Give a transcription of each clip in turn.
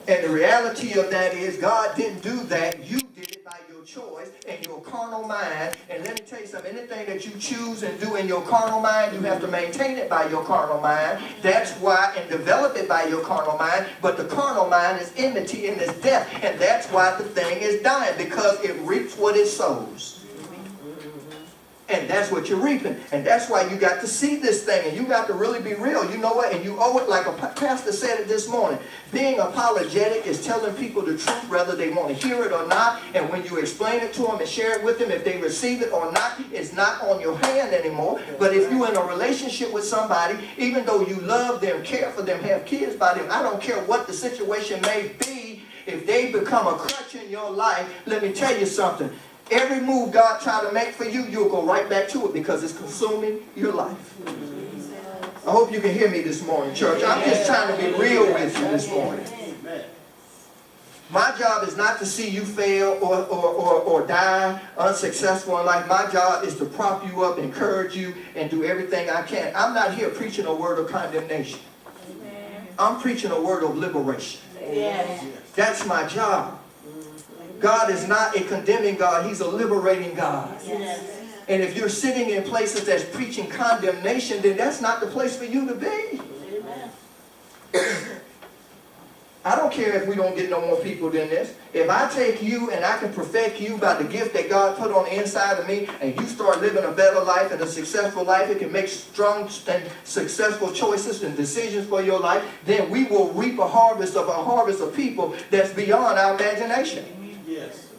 And the reality of that is God didn't do that. You did it by your choice and your carnal mind. And let me tell you something. Anything that you choose and do in your carnal mind, you have to maintain it by your carnal mind. That's why, and develop it by your carnal mind. But the carnal mind is enmity and is death. And that's why the thing is dying, because it reaps what it sows. And that's what you're reaping. And that's why you got to see this thing. And you got to really be real. You know what? And you owe it, like a pastor said it this morning. Being apologetic is telling people the truth, whether they want to hear it or not. And when you explain it to them and share it with them, if they receive it or not, it's not on your hand anymore. But if you're in a relationship with somebody, even though you love them, care for them, have kids by them, I don't care what the situation may be, if they become a crutch in your life, let me tell you something. Every move God tries to make for you, you'll go right back to it because it's consuming your life. I hope you can hear me this morning, church. I'm just trying to be real with you this morning. My job is not to see you fail or die unsuccessful in life. My job is to prop you up, encourage you, and do everything I can. I'm not here preaching a word of condemnation. I'm preaching a word of liberation. That's my job. God is not a condemning God. He's a liberating God. Yes. And if you're sitting in places that's preaching condemnation, then that's not the place for you to be. Amen. I don't care if we don't get no more people than this. If I take you and I can perfect you by the gift that God put on the inside of me, and you start living a better life and a successful life, it can make strong and successful choices and decisions for your life, then we will reap a harvest of people that's beyond our imagination. Yes.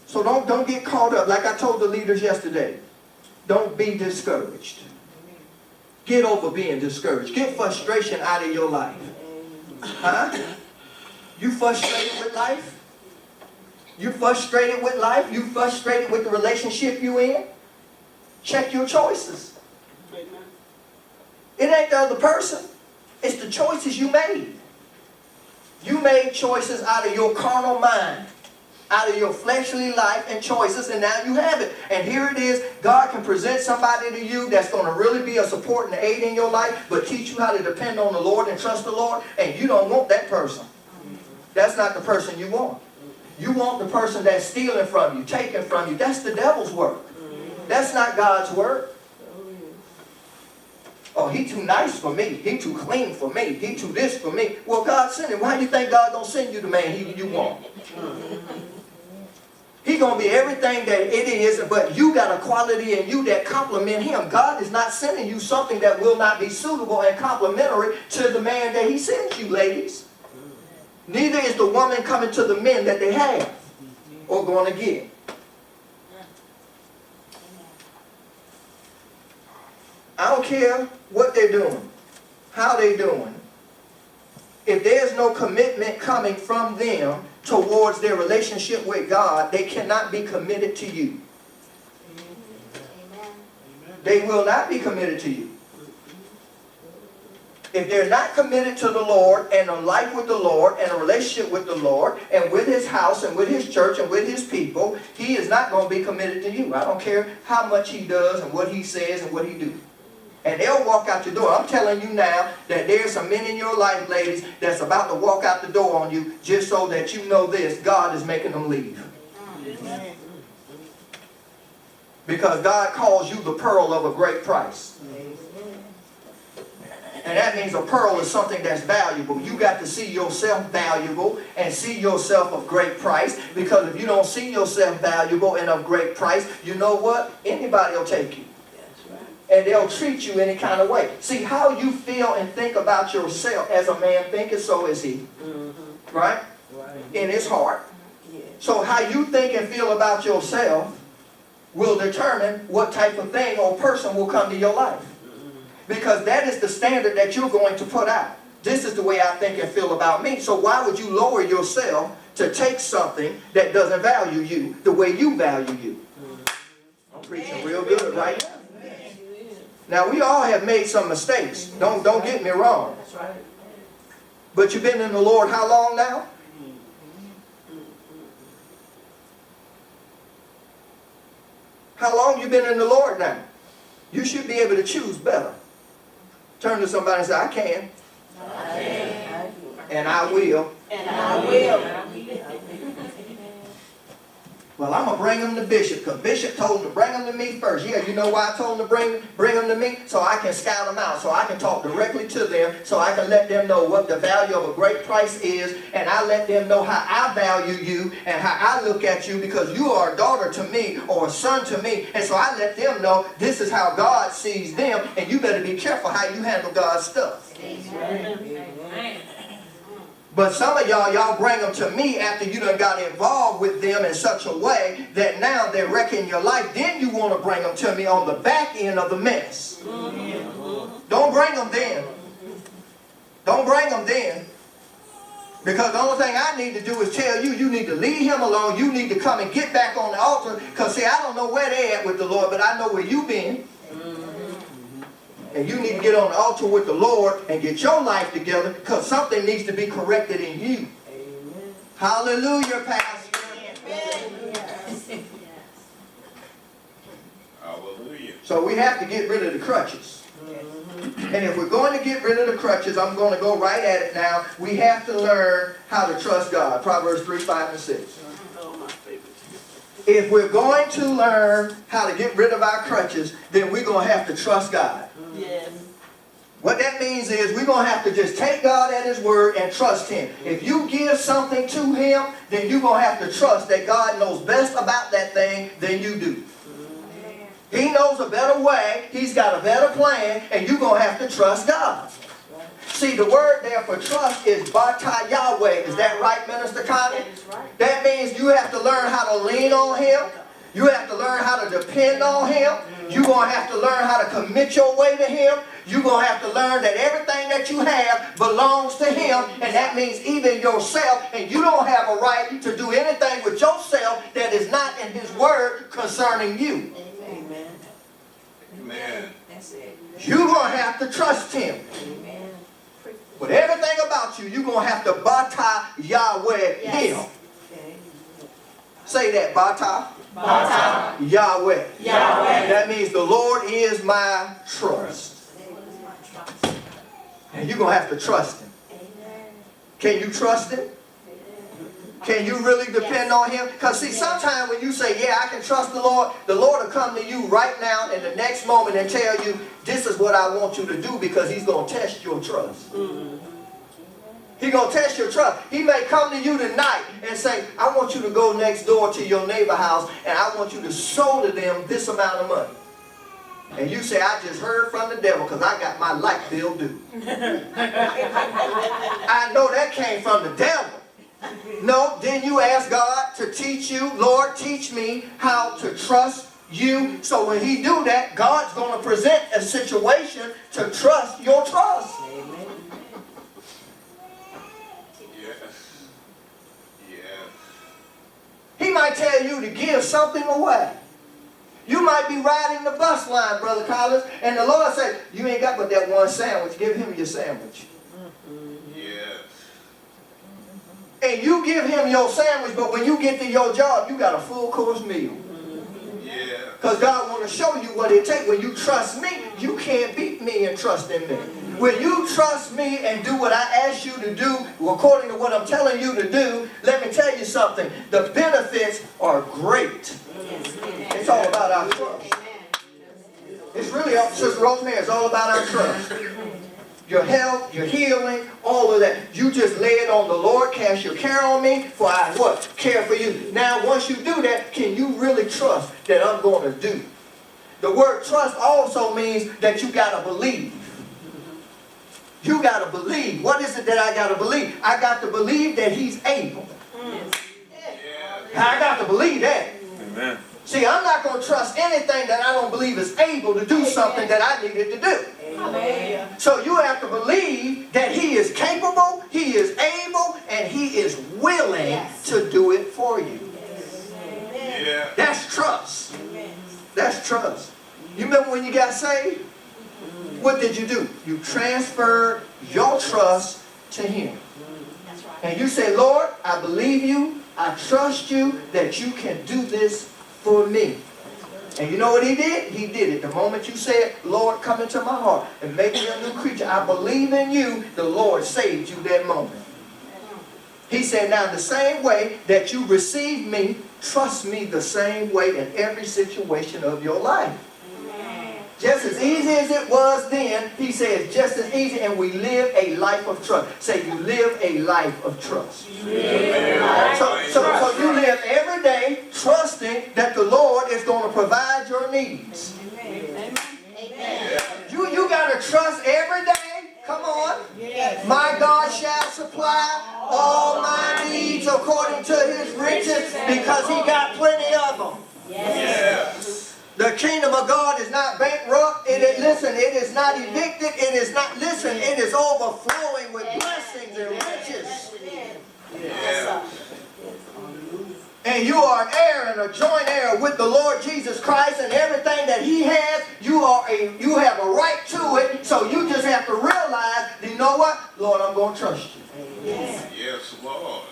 So don't get caught up. Like I told the leaders yesterday, don't be discouraged. Get over being discouraged. Get frustration out of your life. Huh? You frustrated with life? You frustrated with life? You frustrated with the relationship you in? Check your choices. It ain't the other person. It's the choices you made. You made choices out of your carnal mind, out of your fleshly life and choices, and now you have it. And here it is. God can present somebody to you that's going to really be a support and aid in your life, but teach you how to depend on the Lord and trust the Lord, and you don't want that person. That's not the person you want. You want the person that's stealing from you, taking from you. That's the devil's work. That's not God's work. Oh, he too nice for me. He too clean for me. He too this for me. Well, God sent him. Why do you think God don't send you the man you want? He's going to be everything that it is, but you got a quality in you that complement him. God is not sending you something that will not be suitable and complementary to the man that he sends you, ladies. Neither is the woman coming to the men that they have or going to get. I don't care what they're doing, how they're doing. If there's no commitment coming from them towards their relationship with God, they cannot be committed to you. Amen. They will not be committed to you. If they're not committed to the Lord and a life with the Lord and a relationship with the Lord and with his house and with his church and with his people, he is not going to be committed to you. I don't care how much he does and what he says and what he do. And they'll walk out your door. I'm telling you now that there's some men in your life, ladies, that's about to walk out the door on you just so that you know this. God is making them leave. Amen. Because God calls you the pearl of a great price. And that means a pearl is something that's valuable. You got to see yourself valuable and see yourself of great price. Because if you don't see yourself valuable and of great price, you know what? Anybody will take you. And they'll treat you any kind of way. See, how you feel and think about yourself, as a man thinketh, so is he. Mm-hmm. Right? In his heart. Yeah. So how you think and feel about yourself will determine what type of thing or person will come to your life. Because that is the standard that you're going to put out. This is the way I think and feel about me. So why would you lower yourself to take something that doesn't value you the way you value you? I'm preaching real good right now. Now, we all have made some mistakes. Don't get me wrong. But you've been in the Lord how long now? How long you been in the Lord now? You should be able to choose better. Turn to somebody and say, I can. And And I will. And I will. Well, I'm going to bring them to Bishop because Bishop told them to bring them to me first. Yeah, you know why I told them to bring them to me? So I can scout them out, so I can talk directly to them, so I can let them know what the value of a great price is, and I let them know how I value you and how I look at you because you are a daughter to me or a son to me. And so I let them know this is how God sees them, and you better be careful how you handle God's stuff. Amen. But some of y'all bring them to me after you done got involved with them in such a way that now they're wrecking your life. Then you want to bring them to me on the back end of the mess. Don't bring them then. Don't bring them then. Because the only thing I need to do is tell you, you need to leave him alone. You need to come and get back on the altar. Because see, I don't know where they at with the Lord, but I know where you've been. And you need to get on the altar with the Lord and get your life together because something needs to be corrected in you. Amen. Hallelujah, Pastor. Amen. Hallelujah. So we have to get rid of the crutches. And if we're going to get rid of the crutches, I'm going to go right at it now. We have to learn how to trust God. Proverbs 3, 5, and 6. If we're going to learn how to get rid of our crutches, then we're going to have to trust God. Yes. What that means is we're going to have to just take God at his word and trust him. If you give something to him, then you're going to have to trust that God knows best about that thing than you do. He knows a better way. He's got a better plan, and you're going to have to trust God. See, the word there for trust is Bata Yahweh. Is that right, Minister Connie? That means you have to learn how to lean on him. You have to learn how to depend on him. You're going to have to learn how to commit your way to him. You're going to have to learn that everything that you have belongs to him. And that means even yourself. And you don't have a right to do anything with yourself that is not in his word concerning you. Amen. Amen. That's it. You're going to have to trust him. Amen. With everything about you, you're going to have to Bata Yahweh him. Okay. Say that, Bata. Bata. Yahweh. Yahweh. That means the Lord is my trust. And you're going to have to trust him. Can you trust him? Can you really depend on him? Because see, sometimes when you say, yeah, I can trust the Lord will come to you right now in the next moment and tell you, this is what I want you to do because he's going to test your trust. He's going to test your trust. He may come to you tonight and say, I want you to go next door to your neighbor's house and I want you to sow to them this amount of money. And you say, I just heard from the devil because I got my light bill due. I know that came from the devil. No, then you ask God to teach you, Lord, teach me how to trust you. So when he do that, God's going to present a situation to trust your trust. Amen. Yes. Yes. He might tell you to give something away. You might be riding the bus line, Brother Collins, and the Lord said, you ain't got but that one sandwich. Give him your sandwich. Yes. And you give him your sandwich, but when you get to your job, you got a full course meal. Yeah. Because God want to show you what it takes. When you trust me, you can't beat me in trusting me. When you trust me and do what I ask you to do, according to what I'm telling you to do, let me tell you something. The benefits are great. It's all about our trust. It's really, Sister Rosemary, it's all about our trust. Your health, your healing, all of that. You just lay it on the Lord, cast your care on me, for I what? Care for you. Now, once you do that, can you really trust that I'm going to do? The word trust also means that you got to believe. You got to believe. What is it that I got to believe? I got to believe that he's able. I got to believe that. Amen. See, I'm not going to trust anything that I don't believe is able to do something that I needed to do. Amen. So you have to believe that he is capable, he is able, and he is willing to do it for you. Yeah. That's trust. That's trust. You remember when you got saved? What did you do? You transferred your trust to him. And you say, Lord, I believe you, I trust you that you can do this for me. And you know what he did? He did it. The moment you said, Lord, come into my heart and make me a new creature. I believe in you. The Lord saved you that moment. He said, now the same way that you receive me, trust me the same way in every situation of your life. Just as easy as it was then, he says, just as easy, and we live a life of trust. Say, you live a life of trust. So you live every day trusting that the Lord is going to provide your needs. Amen. You got to trust every day. Come on. Yes. My God shall supply all my needs according to his riches, because he got plenty of them. Yes. The kingdom of God is not bankrupt. It is not evicted. It is not, it is overflowing with blessings and riches. Yeah. And you are an heir and a joint heir with the Lord Jesus Christ, and everything that he has, you have a right to it. So you just have to realize, you know what? Lord, I'm going to trust you. Yes, Lord.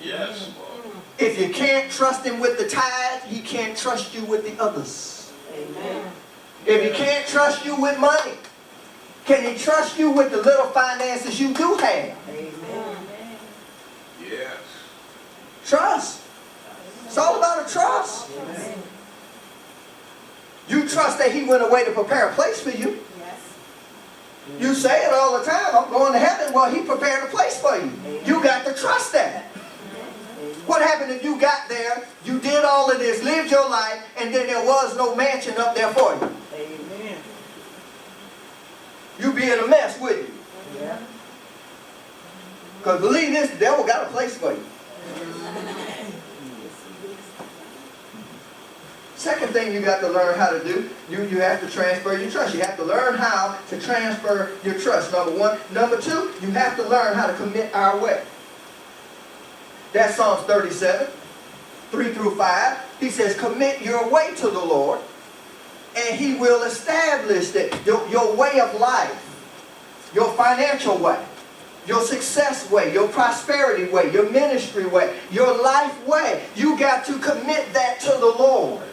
Yes, Lord. If you can't trust him with the tithe, he can't trust you with the others. Amen. If he can't trust you with money, can he trust you with the little finances you do have? Amen. Yes. Trust. It's all about a trust. Amen. You trust that he went away to prepare a place for you. You say it all the time, I'm going to heaven. Well, he prepared a place for you. You got to trust that. What happened if you got there, you did all of this, lived your life, and then there was no mansion up there for you? Amen. You'd be in a mess, wouldn't you? Yeah. Because believe this, the devil got a place for you. Second thing you got to learn how to do, you have to transfer your trust. You have to learn how to transfer your trust, number one. Number two, you have to learn how to commit our way. That's Psalms 37, 3 through 5. He says, commit your way to the Lord, and he will establish it. Your way of life, your financial way, your success way, your prosperity way, your ministry way, your life way. You got to commit that to the Lord.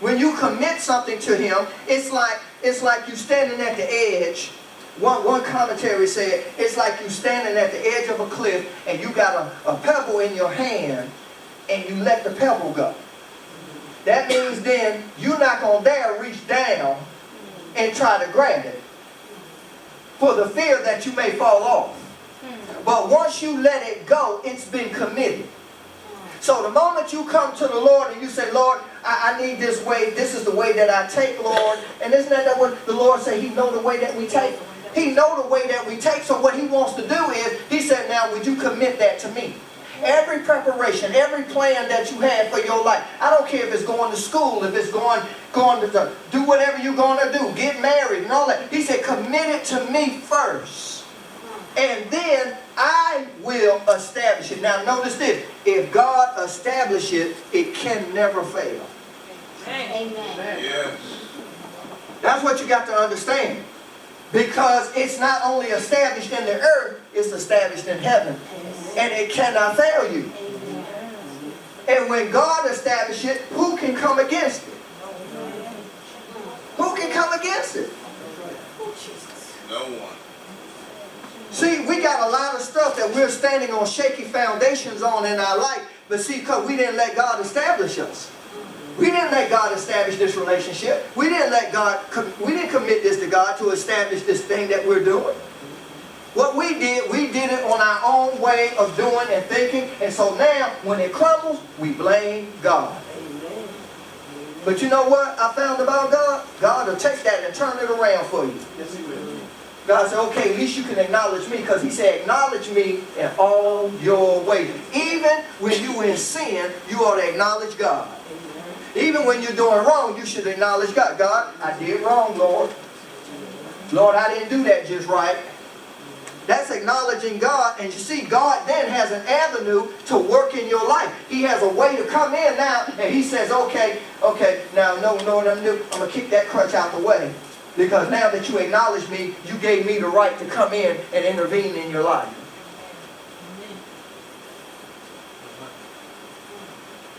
When you commit something to him, it's like you standing at the edge. One commentary said, it's like you standing at the edge of a cliff and you got a pebble in your hand and you let the pebble go. That means then you're not going to dare reach down and try to grab it for the fear that you may fall off. But once you let it go, it's been committed. So the moment you come to the Lord and you say, Lord, I need this way. This is the way that I take, Lord. And isn't that what the Lord said? He know the way that we take. He know the way that we take. So what he wants to do is, he said, now would you commit that to me? Every preparation, every plan that you have for your life. I don't care if it's going to school, if it's going to do whatever you're going to do, get married and all that. He said, commit it to me first. And then I will establish it. Now notice this. If God establishes it, it can never fail. Amen. Yes. That's what you got to understand. Because it's not only established in the earth, it's established in heaven. And it cannot fail you. And when God establishes it, who can come against it? Who can come against it? No one. See, we got a lot of stuff that we're standing on shaky foundations on in our life. But see, because we didn't let God establish us. We didn't let God establish this relationship. We didn't commit this to God to establish this thing that we're doing. What we did it on our own way of doing and thinking. And so now, when it crumbles, we blame God. But you know what I found about God? God will take that and turn it around for you. Yes, he will. God said, okay, at least you can acknowledge me, because he said, acknowledge me in all your ways. Even when you're in sin, you ought to acknowledge God. Even when you're doing wrong, you should acknowledge God. God, I did wrong, Lord. Lord, I didn't do that just right. That's acknowledging God. And you see, God then has an avenue to work in your life. He has a way to come in now, and he says, okay, now know what I'm going to do? I'm going to kick that crutch out the way. Because now that you acknowledge me, you gave me the right to come in and intervene in your life.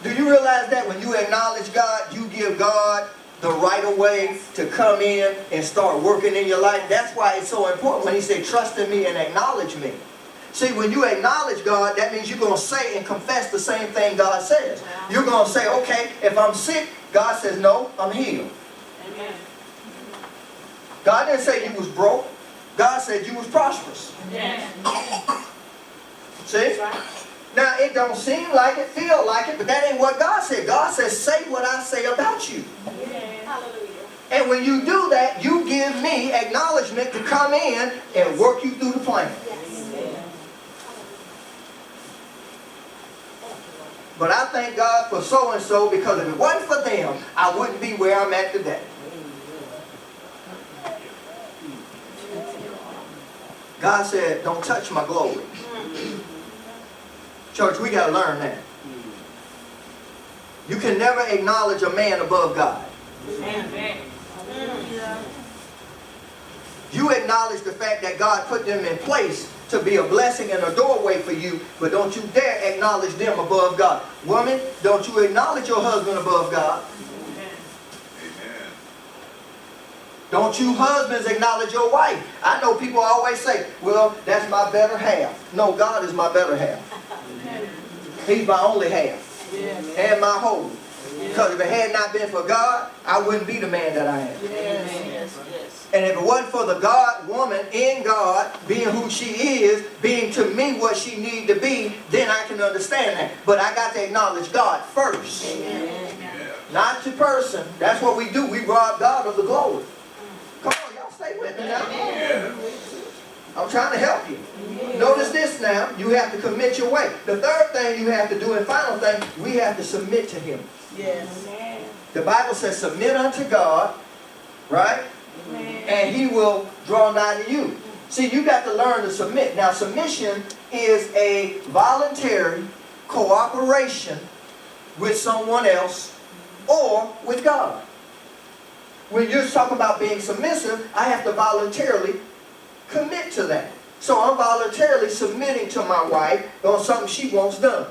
Do you realize that when you acknowledge God, you give God the right of way to come in and start working in your life? That's why it's so important when he said, trust in me and acknowledge me. See, when you acknowledge God, that means you're going to say and confess the same thing God says. You're going to say, okay, if I'm sick, God says, no, I'm healed. Amen. God didn't say you was broke. God said you was prosperous. Yes. See? Now, it don't seem like it, feel like it, but that ain't what God said. God says, say what I say about you. Yes. Hallelujah. And when you do that, you give me acknowledgement to come in and work you through the plan. But I thank God for so-and-so, because if it wasn't for them, I wouldn't be where I'm at today. God said, don't touch my glory. Church, we got to learn that. You can never acknowledge a man above God. Amen. You acknowledge the fact that God put them in place to be a blessing and a doorway for you, but don't you dare acknowledge them above God. Woman, don't you acknowledge your husband above God. Amen. Don't you husbands acknowledge your wife. I know people always say, well, that's my better half. No, God is my better half. He's my only half. And my whole. Because if it had not been for God, I wouldn't be the man that I am. Yes. And if it wasn't for the God woman in God, being who she is, being to me what she need to be, then I can understand that. But I got to acknowledge God first. Amen. Not the person. That's what we do. We rob God of the glory. Come on, y'all stay with me now. Yeah. I'm trying to help you. Notice this now. You have to commit your way. The third thing you have to do, and final thing, we have to submit to Him. Yes. The Bible says submit unto God, right? Amen. And He will draw nigh to you. See, you got to learn to submit. Now, submission is a voluntary cooperation with someone else or with God. When you're talking about being submissive, I have to voluntarily commit to that. So I'm voluntarily submitting to my wife on something she wants done.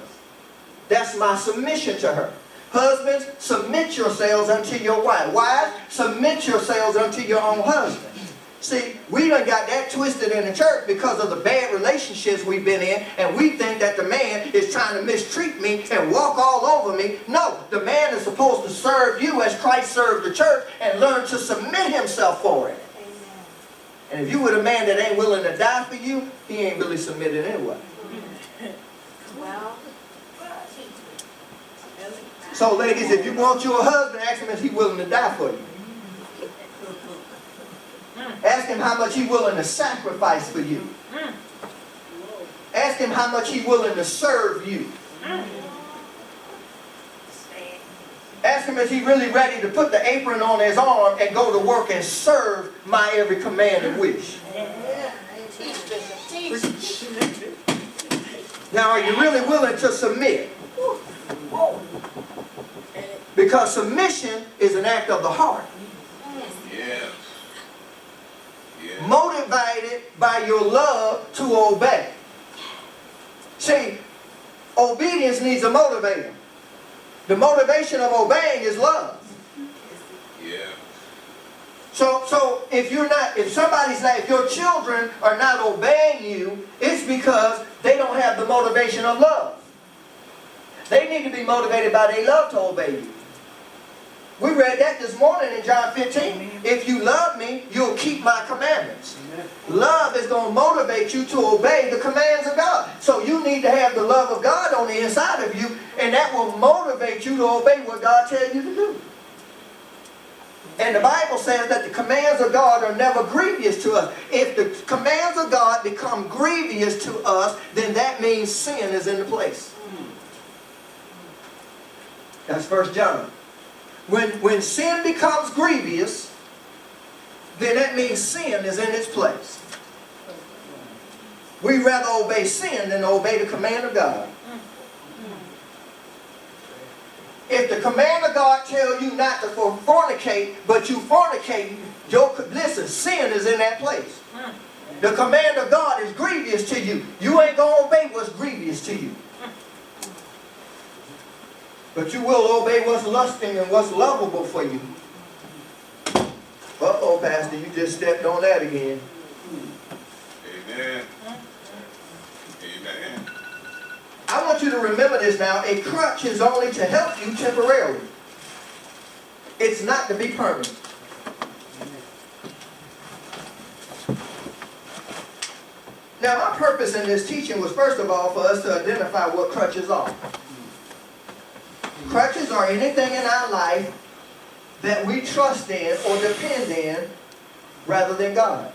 That's my submission to her. Husbands, submit yourselves unto your wife. Wives, submit yourselves unto your own husband. See, we done got that twisted in the church because of the bad relationships we've been in, and we think that the man is trying to mistreat me and walk all over me. No, the man is supposed to serve you as Christ served the church and learn to submit himself for it. Amen. And if you were the man that ain't willing to die for you, he ain't really submitted anyway. Well, So ladies, if you want your husband, ask him if he's willing to die for you. Ask him how much he's willing to sacrifice for you. Ask him how much he's willing to serve you. Ask him if he's really ready to put the apron on his arm and go to work and serve my every command and wish. Now, are you really willing to submit? Because submission is an act of the heart. Yes. Yes. Motivated by your love to obey. See, obedience needs a motivator. The motivation of obeying is love. Yeah. So if if your children are not obeying you, it's because they don't have the motivation of love. They need to be motivated by their love to obey you. We read that this morning in John 15. If you love me, you'll keep my commandments. Love is going to motivate you to obey the commands of God. So you need to have the love of God on the inside of you, and that will motivate you to obey what God tells you to do. And the Bible says that the commands of God are never grievous to us. If the commands of God become grievous to us, then that means sin is in the place. That's 1 John. When sin becomes grievous, then that means sin is in its place. We rather obey sin than obey the command of God. If the command of God tells you not to fornicate, but you fornicate, listen, sin is in that place. The command of God is grievous to you. You ain't going to obey what's grievous to you. But you will obey what's lusting and what's lovable for you. Uh-oh, Pastor, you just stepped on that again. Amen. you to remember this now. A crutch is only to help you temporarily. It's not to be permanent. Now, my purpose in this teaching was, first of all, for us to identify what crutches are. Crutches are anything in our life that we trust in or depend in rather than God.